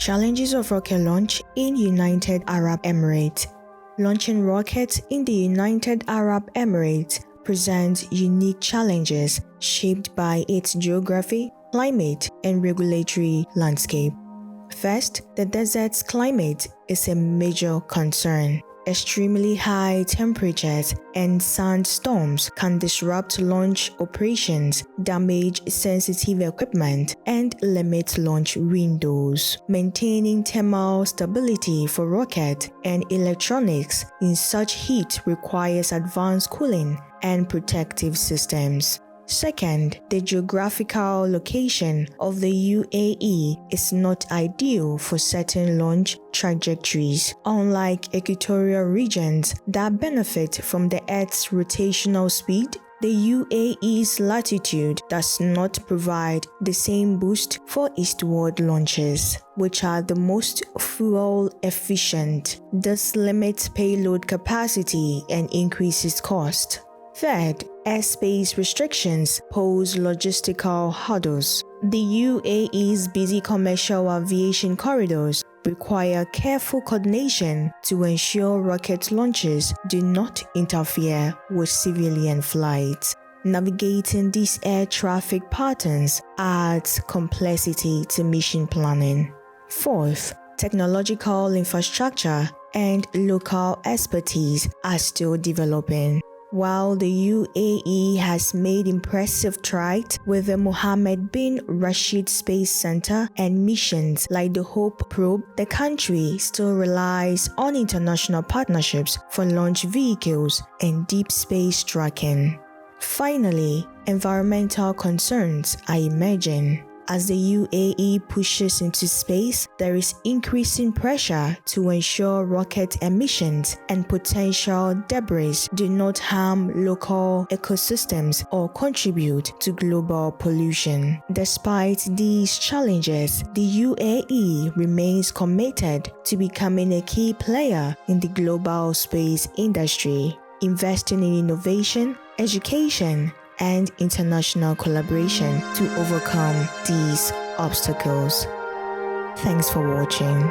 Challenges of rocket launch in United Arab Emirates. Launching rockets in the United Arab Emirates presents unique challenges shaped by its geography, climate, and regulatory landscape. First, the desert's climate is a major concern. Extremely high temperatures and sandstorms can disrupt launch operations, damage sensitive equipment, and limit launch windows. Maintaining thermal stability for rocket and electronics in such heat requires advanced cooling and protective systems. Second, the geographical location of the UAE is not ideal for certain launch trajectories. Unlike equatorial regions that benefit from the Earth's rotational speed, the UAE's latitude does not provide the same boost for eastward launches, which are the most fuel efficient. This limits payload capacity and increases cost. Third, airspace restrictions pose logistical hurdles. The UAE's busy commercial aviation corridors require careful coordination to ensure rocket launches do not interfere with civilian flights. Navigating these air traffic patterns adds complexity to mission planning. Fourth, technological infrastructure and local expertise are still developing. While the UAE has made impressive strides with the Mohammed bin Rashid Space Center and missions like the Hope probe, the country still relies on international partnerships for launch vehicles and deep space tracking. Finally, environmental concerns are emerging. As the UAE pushes into space, there is increasing pressure to ensure rocket emissions and potential debris do not harm local ecosystems or contribute to global pollution. Despite these challenges, the UAE remains committed to becoming a key player in the global space industry, investing in innovation, education, and international collaboration to overcome these obstacles. Thanks for watching.